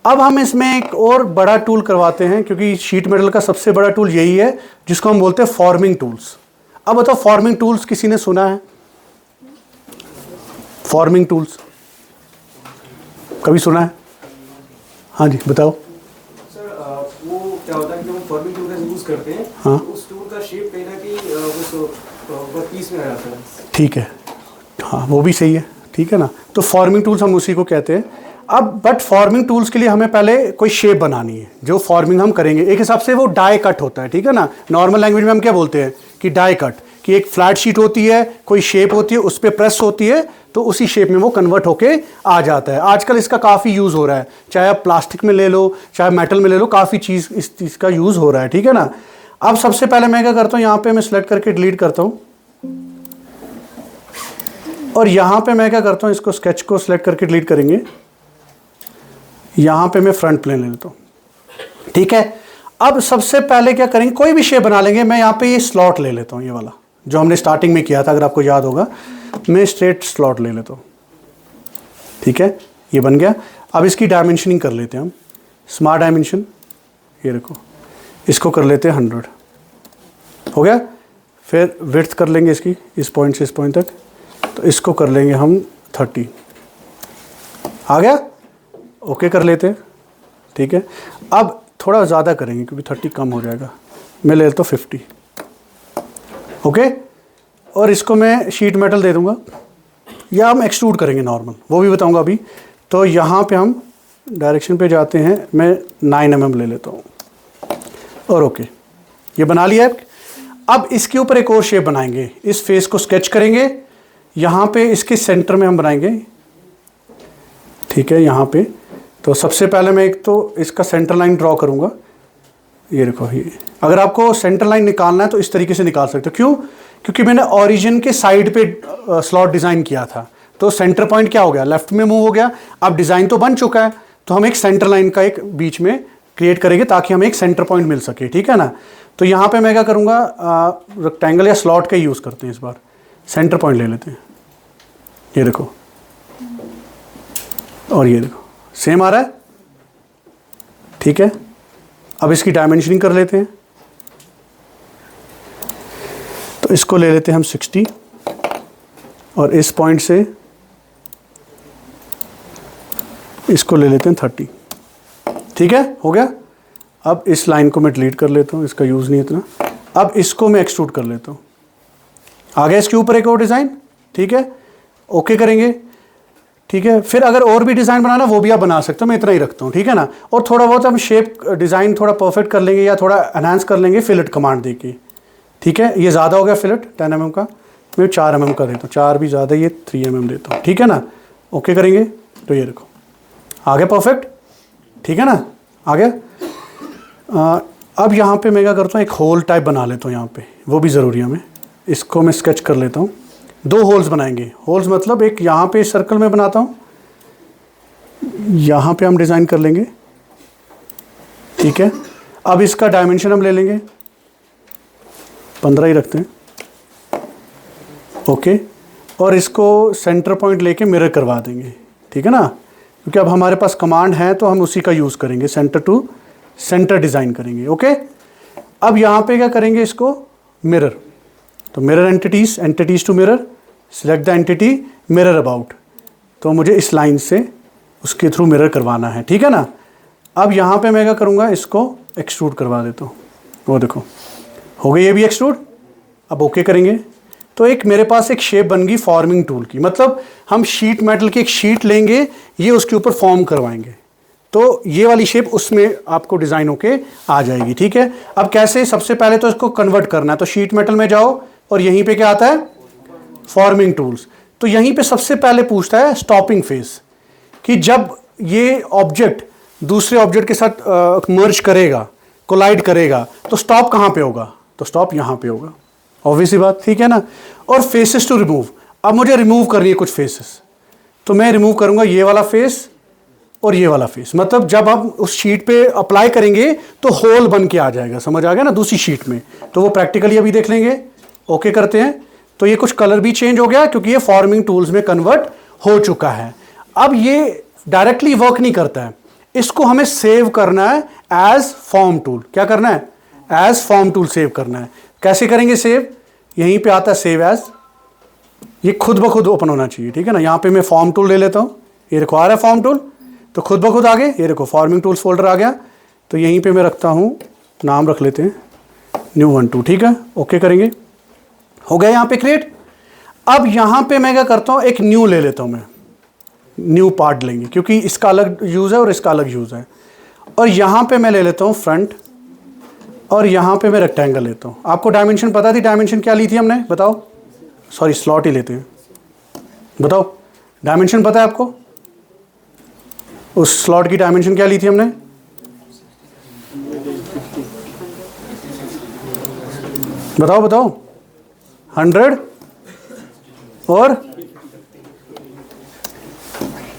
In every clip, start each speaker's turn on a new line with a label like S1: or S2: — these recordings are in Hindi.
S1: अब हम इसमें एक और बड़ा टूल करवाते हैं, क्योंकि शीट मेटल का सबसे बड़ा टूल यही है जिसको हम बोलते हैं फॉर्मिंग टूल्स। अब बताओ, फॉर्मिंग टूल्स किसी ने सुना है? फॉर्मिंग टूल्स कभी सुना है? हाँ जी बताओ।
S2: सर वो क्या होता है कि हम फॉर्मिंग टूल का यूज करते हैं,
S1: हाँ,
S2: तो उस टूल का शेप कहीं ना कहीं उस वर्कपीस में आ जाता है।
S1: ठीक है, हाँ वो भी सही है, ठीक है ना। तो फॉर्मिंग टूल्स हम उसी को कहते हैं। अब बट फॉर्मिंग टूल्स के लिए हमें पहले कोई शेप बनानी है। जो फॉर्मिंग हम करेंगे एक हिसाब से वो डाई कट होता है, ठीक है ना। नॉर्मल लैंग्वेज में हम क्या बोलते हैं कि डाई कट, कि एक फ्लैट शीट होती है, कोई शेप होती है, उस पर प्रेस होती है तो उसी शेप में वो कन्वर्ट होके आ जाता है। आजकल इसका काफ़ी यूज़ हो रहा है, चाहे आप प्लास्टिक में ले लो चाहे मेटल में ले लो, काफ़ी चीज़ इस चीज़ का यूज़ हो रहा है, ठीक है ना। अब सबसे पहले मैं क्या करता हूँ, यहाँ पे मैं सिलेक्ट करके डिलीट करता हूँ, और यहाँ पे मैं क्या करता हूँ, इसको स्केच को सिलेक्ट करके डिलीट करेंगे, यहाँ पे मैं फ्रंट प्लेन ले लेता हूँ, ठीक है। अब सबसे पहले क्या करेंगे, कोई भी शेप बना लेंगे। मैं यहाँ पे ये स्लॉट ले लेता हूँ, ये वाला जो हमने स्टार्टिंग में किया था, अगर आपको याद होगा। मैं स्ट्रेट स्लॉट ले लेता हूँ, ठीक है, ये बन गया। अब इसकी डायमेंशनिंग कर लेते हैं हम, स्मार्ट डायमेंशन, ये देखो, इसको कर लेते हैं 100, हो गया। फिर विड्थ कर लेंगे इसकी, इस पॉइंट से इस पॉइंट तक, तो इसको कर लेंगे हम 30, आ गया, ओके कर लेते हैं, ठीक है। अब थोड़ा ज़्यादा करेंगे क्योंकि 30 कम हो जाएगा, मैं ले लेता हूँ 50, ओके। और इसको मैं शीट मेटल दे दूंगा, या हम एक्सट्रूड करेंगे नॉर्मल, वो भी बताऊंगा अभी। तो यहाँ पे हम डायरेक्शन पे जाते हैं, मैं 9 mm ले लेता हूँ, और ओके, ये बना लिया है। अब इसके ऊपर एक और शेप बनाएंगे, इस फेस को स्केच करेंगे, यहाँ पे इसके सेंटर में हम बनाएंगे, ठीक है, यहाँ पे। तो सबसे पहले मैं एक तो इसका सेंटर लाइन ड्रॉ करूँगा, ये देखो। ये अगर आपको सेंटर लाइन निकालना है तो इस तरीके से निकाल सकते हो। क्यों? क्योंकि मैंने ओरिजिन के साइड पे स्लॉट डिज़ाइन किया था, तो सेंटर पॉइंट क्या हो गया, लेफ्ट में मूव हो गया। अब डिज़ाइन तो बन चुका है, तो हम एक सेंटर लाइन का एक बीच में क्रिएट करेंगे ताकि हमें एक सेंटर पॉइंट मिल सके, ठीक है ना। तो यहाँ पे मैं क्या करूँगा, रेक्टेंगल या स्लॉट का यूज़ करते हैं इस बार, सेंटर पॉइंट ले लेते हैं, ये देखो, और ये देखो सेम आ रहा है, ठीक है। अब इसकी डायमेंशनिंग कर लेते हैं, तो इसको ले लेते हैं हम 60, और इस पॉइंट से इसको ले लेते हैं 30, ठीक है, हो गया। अब इस लाइन को मैं डिलीट कर लेता हूँ, इसका यूज़ नहीं इतना। अब इसको मैं एक्सट्रूड कर लेता हूँ, आ गया इसके ऊपर एक और डिज़ाइन, ठीक है, ओके करेंगे, ठीक है। फिर अगर और भी डिज़ाइन बनाना वो भी आप बना सकते हो, मैं इतना ही रखता हूँ, ठीक है ना। और थोड़ा बहुत हम शेप डिज़ाइन थोड़ा परफेक्ट कर लेंगे या थोड़ा एनहांस कर लेंगे फिलेट कमांड देके, ठीक है। ये ज़्यादा हो गया फिलेट 10 mm का, मैं 4 mm का देता हूँ, 4 भी ज़्यादा, ये 3 mm देता हूँ, ठीक है ना। ओके करेंगे तो ये देखो आ गया परफेक्ट, ठीक है ना, आ गया। अब यहाँ पे मैं क्या करता हूँ, एक होल टाइप बना लेता हूँ यहाँ पे, वो भी ज़रूरी है हमें। इसको मैं स्केच कर लेता हूँ, 2 होल्स बनाएंगे। होल्स मतलब एक यहाँ पे सर्कल में बनाता हूँ, यहाँ पे हम डिज़ाइन कर लेंगे, ठीक है। अब इसका डायमेंशन हम ले लेंगे, 15 ही रखते हैं, ओके। और इसको सेंटर पॉइंट लेके मिरर करवा देंगे, ठीक है ना, क्योंकि अब हमारे पास कमांड है तो हम उसी का यूज़ करेंगे, सेंटर टू सेंटर डिज़ाइन करेंगे, ओके। अब यहाँ पे क्या करेंगे, इसको मिरर, तो mirror entities to mirror, select the entity, mirror about, तो मुझे इस लाइन से उसके थ्रू मिरर करवाना है, ठीक है ना। अब यहाँ पे मैं क्या करूँगा, इसको एक्सट्रूड करवा देता हूँ, वो देखो हो गई ये भी एक्सट्रूड। अब ओके करेंगे तो एक मेरे पास एक शेप बन गई फॉर्मिंग टूल की, मतलब हम शीट मेटल की एक शीट लेंगे, ये उसके ऊपर फॉर्म करवाएंगे, तो ये वाली शेप उसमें आपको डिज़ाइन होके आ जाएगी, ठीक है। अब कैसे, सबसे पहले तो इसको कन्वर्ट करना है, तो शीट मेटल में जाओ और यहीं पे क्या आता है, फॉर्मिंग टूल्स। तो यहीं पे सबसे पहले पूछता है स्टॉपिंग फेस, कि जब ये ऑब्जेक्ट दूसरे ऑब्जेक्ट के साथ मर्ज करेगा, कोलाइड करेगा, तो स्टॉप कहाँ पे होगा, तो स्टॉप यहाँ पे होगा, ऑब्वियस सी बात, ठीक है ना। और फेसेस टू रिमूव, अब मुझे रिमूव करनी है कुछ फेसेस, तो मैं रिमूव करूँगा ये वाला फेस और ये वाला फेस, मतलब जब हम उस शीट पे अप्लाई करेंगे तो होल बन के आ जाएगा, समझ आ गया ना, दूसरी शीट में। तो वो प्रैक्टिकली अभी देख लेंगे, ओके करते हैं। तो ये कुछ कलर भी चेंज हो गया क्योंकि ये फॉर्मिंग टूल्स में कन्वर्ट हो चुका है। अब ये डायरेक्टली वर्क नहीं करता है, इसको हमें सेव करना है एज फॉर्म टूल। क्या करना है? एज फॉर्म टूल सेव करना है। कैसे करेंगे सेव? यहीं पे आता है सेव एज, ये खुद ब खुद ओपन होना चाहिए, ठीक है ना। यहाँ पे मैं फॉर्म टूल ले लेता हूँ, ये देखो आ रहा है फॉर्म टूल, तो खुद ब खुद आ गए। ये देखो फॉर्मिंग टूल्स फोल्डर आ गया, तो यहीं पे मैं रखता हूँ, नाम रख लेते हैं new12, ठीक है। ओके करेंगे, हो गया यहाँ पे क्रिएट। अब यहाँ पे मैं क्या करता हूँ, एक न्यू ले लेता हूँ, मैं न्यू पार्ट लेंगे क्योंकि इसका अलग यूज़ है और इसका अलग यूज़ है। और यहाँ पे मैं ले लेता हूँ फ्रंट, और यहाँ पे मैं रेक्टेंगल लेता हूँ। आपको डायमेंशन पता थी? डायमेंशन क्या ली थी हमने, बताओ? सॉरी, स्लॉट ही लेते हैं, बताओ डायमेंशन पता है आपको? उस स्लॉट की डायमेंशन क्या ली थी हमने? बताओ बताओ। 100 और,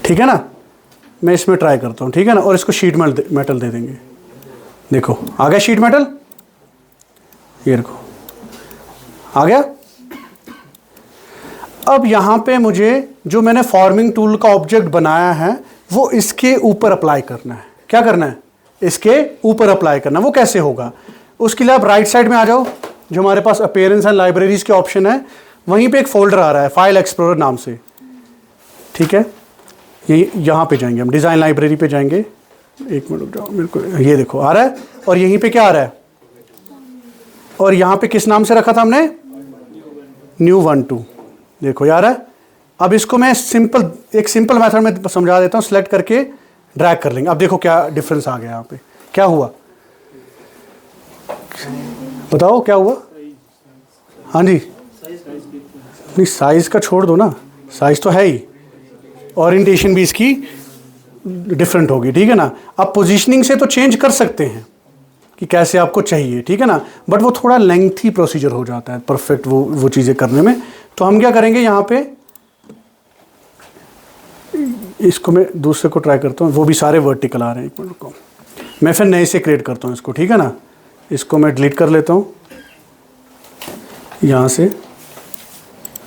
S1: ठीक है ना। मैं इसमें ट्राई करता हूँ, ठीक है ना। और इसको शीट मेटल दे देंगे। देखो आ गया शीट मेटल, ये देखो आ गया। अब यहाँ पे मुझे जो मैंने फॉर्मिंग टूल का ऑब्जेक्ट बनाया है वो इसके ऊपर अप्लाई करना है। क्या करना है? इसके ऊपर अप्लाई करना। वो कैसे होगा? उसके लिए आप राइट साइड में आ जाओ, जो हमारे पास अपीयरेंस एंड लाइब्रेरीज के ऑप्शन है, वहीं पे एक फोल्डर आ रहा है फाइल एक्सप्लोरर नाम से, ठीक है। ये यहाँ पे जाएंगे हम, डिज़ाइन लाइब्रेरी पे जाएंगे। एक मिनट रुक जाओ, मेरे को ये देखो आ रहा है, और यहीं पे क्या आ रहा है, और यहाँ पे किस नाम से रखा था हमने? new12। देखो यार है। अब इसको मैं एक सिंपल मेथड में समझा देता हूँ। सिलेक्ट करके ड्रैग कर लेंगे। अब देखो क्या डिफरेंस आ गया यहाँ पे, क्या हुआ बताओ, क्या हुआ? हाँ जी, नहीं साइज का छोड़ दो ना, साइज तो है ही, ओरिएंटेशन भी इसकी डिफरेंट होगी, ठीक है ना। अब पोजीशनिंग से तो चेंज कर सकते हैं कि कैसे आपको चाहिए, ठीक है ना, बट वो थोड़ा लेंथी प्रोसीजर हो जाता है परफेक्ट वो चीज़ें करने में। तो हम क्या करेंगे, यहाँ पे इसको मैं दूसरे को ट्राई करता हूँ, वो भी सारे वर्टिकल आ रहे हैं। एक मिनट को मैं फिर नए से क्रिएट करता हूँ इसको, ठीक है ना। इसको मैं डिलीट कर लेता हूँ, यहाँ से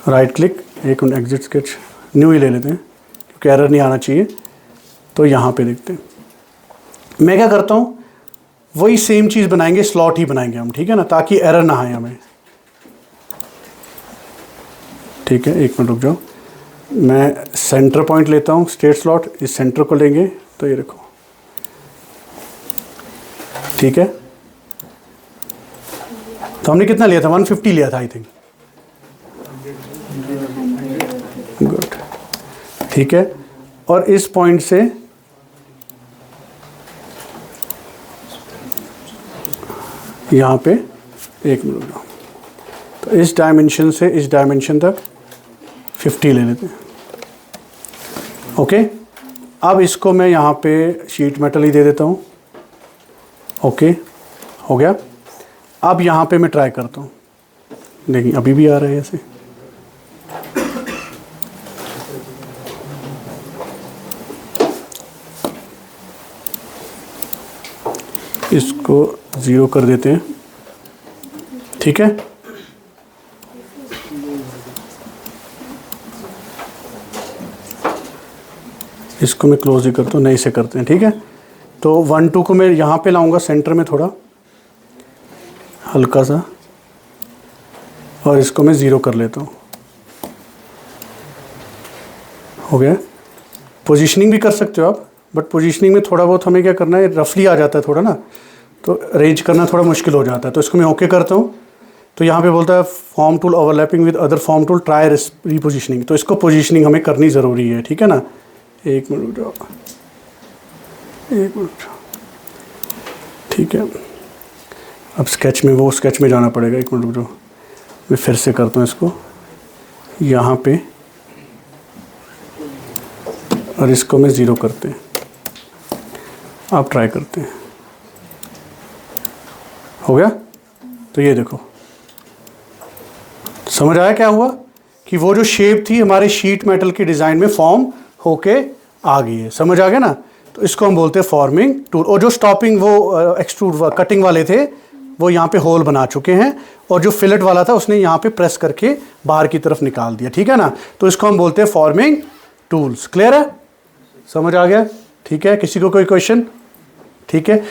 S1: राइट क्लिक, एक मिनट एग्जिट स्केच, न्यू ही ले लेते हैं क्योंकि एरर नहीं आना चाहिए। तो यहाँ पे देखते हैं, मैं क्या करता हूँ, वही सेम चीज़ बनाएंगे, स्लॉट ही बनाएंगे हम, ठीक है ना, ताकि एरर ना आए हमें। ठीक है, एक मिनट रुक जाओ, मैं सेंटर पॉइंट लेता हूँ, स्ट्रेट स्लॉट, इस सेंटर को लेंगे, तो ये देखो, ठीक है। तो हमने कितना लिया था? 150 लिया था आई थिंक। गुड, ठीक है। और इस पॉइंट से यहाँ पे एक मिनट, तो इस डायमेंशन से इस डायमेंशन तक 50 ले लेते हैं। ओके, अब इसको मैं यहाँ पे शीट मेटल ही दे देता हूँ। ओके, हो गया। अब यहाँ पे मैं ट्राई करता हूँ, देखिए अभी भी आ रहा है ऐसे। इसको 0 कर देते हैं, ठीक है। इसको मैं क्लोज ही करता हूँ, नए से करते हैं, ठीक है। तो 1 2 को मैं यहाँ पे लाऊंगा सेंटर में थोड़ा हल्का सा, और इसको मैं 0 कर लेता हूँ। हो गया। पोजीशनिंग भी कर सकते हो आप, बट पोजीशनिंग में थोड़ा बहुत हमें क्या करना है, रफली आ जाता है थोड़ा ना, तो अरेंज करना थोड़ा मुश्किल हो जाता है। तो इसको मैं ओके करता हूँ। तो यहाँ पे बोलता है form tool overlapping with other form tool, try repositioning. तो इसको पोजीशनिंग हमें करनी ज़रूरी है, ठीक है ना। एक मिनट जाओ, एक मिनट, ठीक है। अब स्केच में, वो स्केच में जाना पड़ेगा, एक मिनट रुक जाओ, मैं फिर से करता हूँ इसको यहाँ पे, और इसको मैं 0 करते हैं। आप ट्राई करते हैं, हो गया। तो ये देखो, समझ आया क्या हुआ, कि वो जो शेप थी हमारे शीट मेटल की डिज़ाइन में फॉर्म होके आ गई है। समझ आ गया ना। तो इसको हम बोलते हैं फॉर्मिंग टूल। और जो स्टॉपिंग वो एक्सट्रूड कटिंग वाले थे, वो यहाँ पे होल बना चुके हैं, और जो फिलेट वाला था उसने यहाँ पे प्रेस करके बाहर की तरफ निकाल दिया, ठीक है ना। तो इसको हम बोलते हैं फॉर्मिंग टूल्स। क्लियर है, समझ आ गया। ठीक है, किसी को कोई क्वेश्चन? ठीक है,